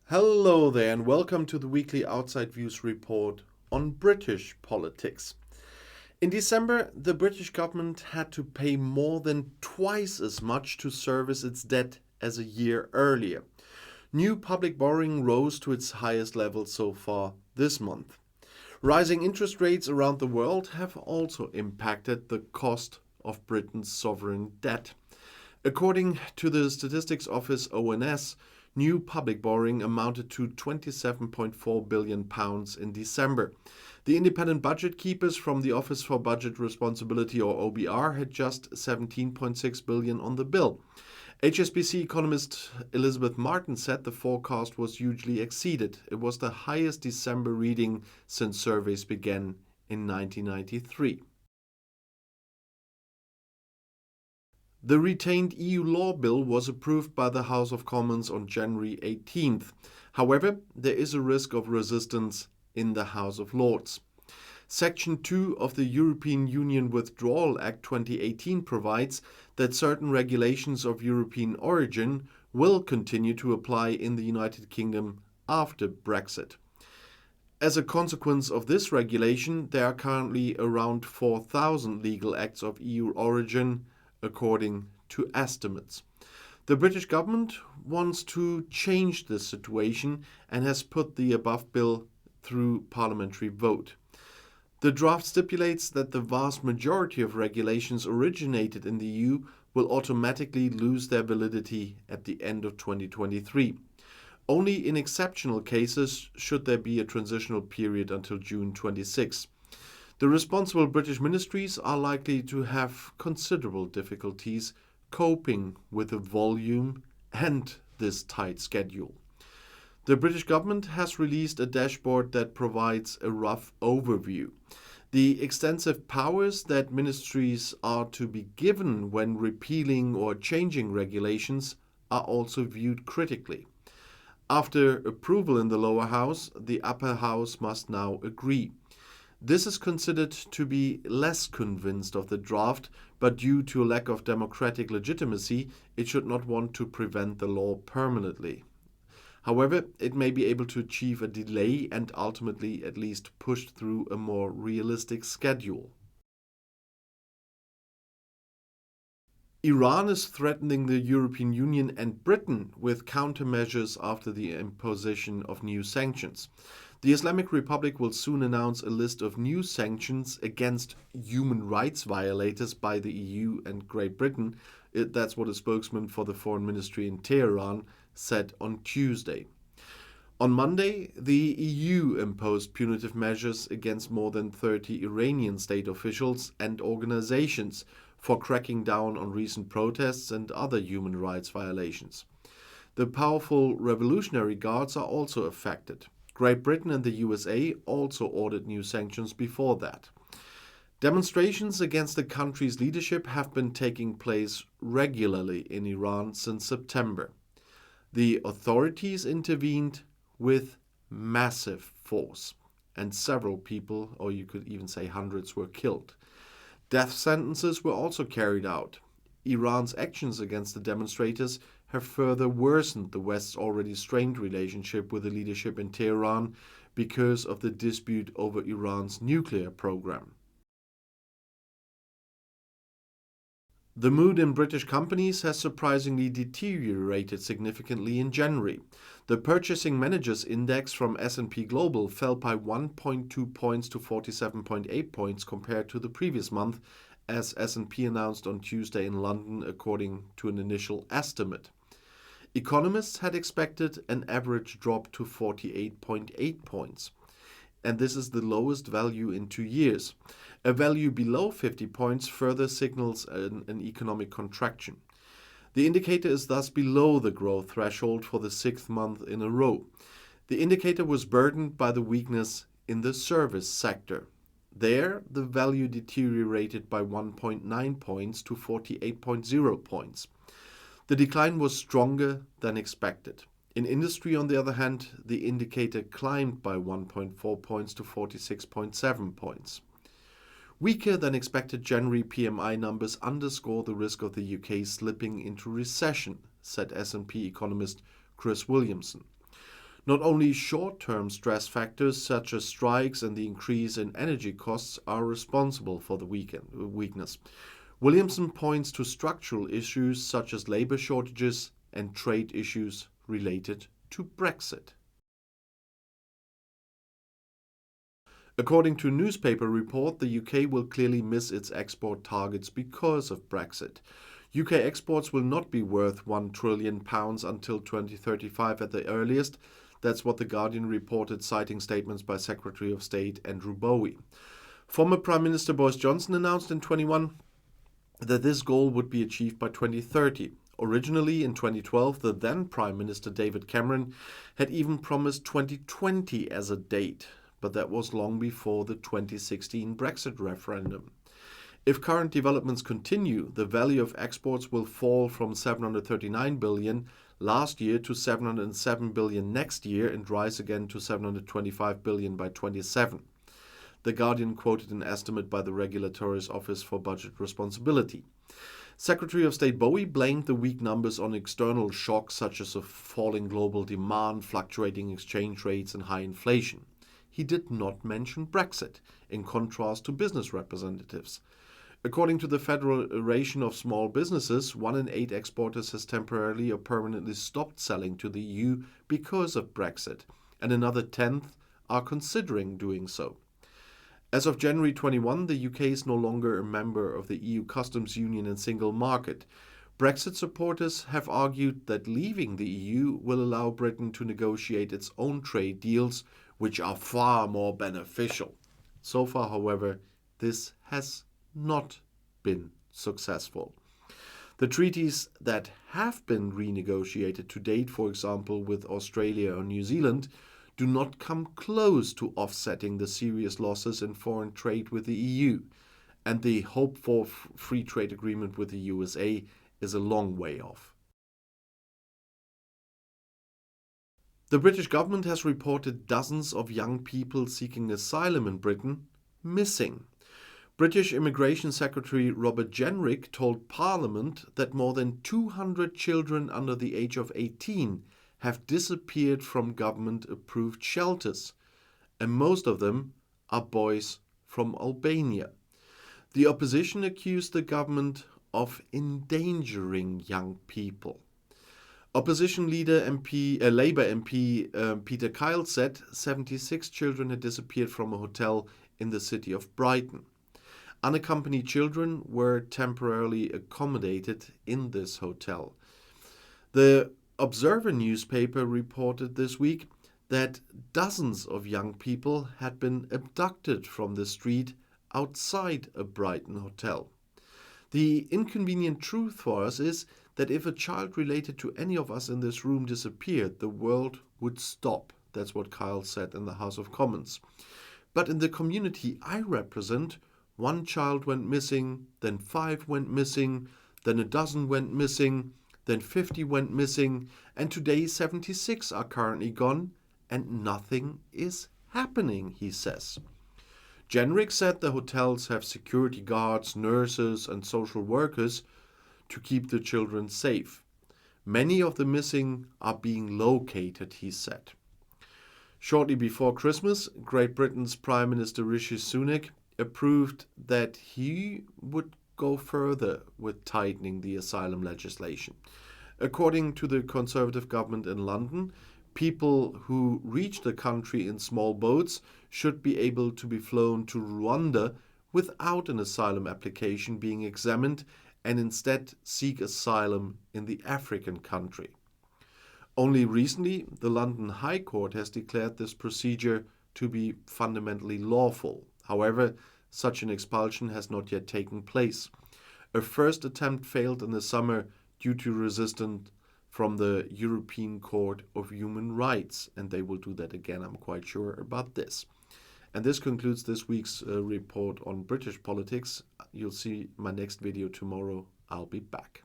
Hello there and welcome to the weekly Outside Views report on British politics. In December, the British government had to pay more than twice as much to service its debt as a year earlier. New public borrowing rose to its highest level so far this month. Rising interest rates around the world have also impacted the cost of Britain's sovereign debt. According to the Statistics Office ONS, new public borrowing amounted to £27.4 billion in December. The independent budget keepers from the Office for Budget Responsibility, or OBR, had just £17.6 billion on the bill. HSBC economist Elizabeth Martin said the forecast was hugely exceeded. It was the highest December reading since surveys began in 1993. The retained EU law bill was approved by the House of Commons on January 18th. However, there is a risk of resistance in the House of Lords. Section 2 of the European Union Withdrawal Act 2018 provides that certain regulations of European origin will continue to apply in the United Kingdom after Brexit. As a consequence of this regulation, there are currently around 4,000 legal acts of EU origin, according to estimates. The British government wants to change this situation and has put the above bill through parliamentary vote. The draft stipulates that the vast majority of regulations originated in the EU will automatically lose their validity at the end of 2023. Only in exceptional cases should there be a transitional period until June 26. The responsible British ministries are likely to have considerable difficulties coping with the volume and this tight schedule. The British government has released a dashboard that provides a rough overview. The extensive powers that ministries are to be given when repealing or changing regulations are also viewed critically. After approval in the lower house, the upper house must now agree. This is considered to be less convinced of the draft, but due to a lack of democratic legitimacy, it should not want to prevent the law permanently. However, it may be able to achieve a delay and ultimately at least push through a more realistic schedule. Iran is threatening the European Union and Britain with countermeasures after the imposition of new sanctions. The Islamic Republic will soon announce a list of new sanctions against human rights violators by the EU and Great Britain. That's what a spokesman for the Foreign Ministry in Tehran said on Tuesday. On Monday, the EU imposed punitive measures against more than 30 Iranian state officials and organizations for cracking down on recent protests and other human rights violations. The powerful Revolutionary Guards are also affected. Great Britain and the USA also ordered new sanctions before that. Demonstrations against the country's leadership have been taking place regularly in Iran since September. The authorities intervened with massive force, and several people, or you could even say hundreds, were killed. Death sentences were also carried out. Iran's actions against the demonstrators have further worsened the West's already strained relationship with the leadership in Tehran because of the dispute over Iran's nuclear program. The mood in British companies has surprisingly deteriorated significantly in January. The Purchasing Managers Index from S&P Global fell by 1.2 points to 47.8 points compared to the previous month, as S&P announced on Tuesday in London, according to an initial estimate. Economists had expected an average drop to 48.8 points, and this is the lowest value in 2 years. A value below 50 points further signals an economic contraction. The indicator is thus below the growth threshold for the 6th month in a row. The indicator was burdened by the weakness in the service sector. There, the value deteriorated by 1.9 points to 48.0 points. The decline was stronger than expected. In industry, on the other hand, the indicator climbed by 1.4 points to 46.7 points. Weaker than expected January PMI numbers underscore the risk of the UK slipping into recession, said S&P economist Chris Williamson. Not only short-term stress factors such as strikes and the increase in energy costs are responsible for the weakness. Williamson points to structural issues such as labor shortages and trade issues related to Brexit. According to a newspaper report, the UK will clearly miss its export targets because of Brexit. UK exports will not be worth £1 trillion until 2035 at the earliest. That's what The Guardian reported, citing statements by Secretary of State Andrew Bowie. Former Prime Minister Boris Johnson announced in 2021 that this goal would be achieved by 2030. Originally, in 2012, the then Prime Minister David Cameron had even promised 2020 as a date, but that was long before the 2016 Brexit referendum. If current developments continue, the value of exports will fall from 739 billion last year to 707 billion next year and rise again to 725 billion by 2027. The Guardian quoted an estimate by the Regulator's Office for Budget Responsibility. Secretary of State Bowie blamed the weak numbers on external shocks such as a falling global demand, fluctuating exchange rates and high inflation. He did not mention Brexit, in contrast to business representatives. According to the Federation of Small Businesses, 1 in 8 exporters has temporarily or permanently stopped selling to the EU because of Brexit, and another tenth are considering doing so. As of January 21, the UK is no longer a member of the EU customs union and single market. Brexit supporters have argued that leaving the EU will allow Britain to negotiate its own trade deals, which are far more beneficial. So far, however, this has not been successful. The treaties that have been renegotiated to date, for example with Australia or New Zealand, do not come close to offsetting the serious losses in foreign trade with the EU, and the hoped-for free trade agreement with the USA is a long way off. The British government has reported dozens of young people seeking asylum in Britain missing. British Immigration Secretary Robert Jenrick told Parliament that more than 200 children under the age of 18 have disappeared from government-approved shelters, and most of them are boys from Albania. The opposition accused the government of endangering young people. Opposition leader Labour MP Peter Kyle said 76 children had disappeared from a hotel in the city of Brighton. Unaccompanied children were temporarily accommodated in this hotel. The Observer newspaper reported this week that dozens of young people had been abducted from the street outside a Brighton hotel. The inconvenient truth for us is that if a child related to any of us in this room disappeared, the world would stop. That's what Kyle said in the House of Commons. But in the community I represent, 1 child went missing, then 5 went missing, then a dozen went missing, then 50 went missing, and today 76 are currently gone, and nothing is happening, he says. Jenrick said the hotels have security guards, nurses, and social workers to keep the children safe. Many of the missing are being located, he said. Shortly before Christmas, Great Britain's Prime Minister Rishi Sunak approved that he would go further with tightening the asylum legislation. According to the Conservative government in London, people who reach the country in small boats should be able to be flown to Rwanda without an asylum application being examined and instead seek asylum in the African country. Only recently, the London High Court has declared this procedure to be fundamentally lawful. However, such an expulsion has not yet taken place. A first attempt failed in the summer due to resistance from the European Court of Human Rights, and they will do that again, I'm quite sure about this. And this concludes this week's report on British politics. You'll see my next video tomorrow. I'll be back.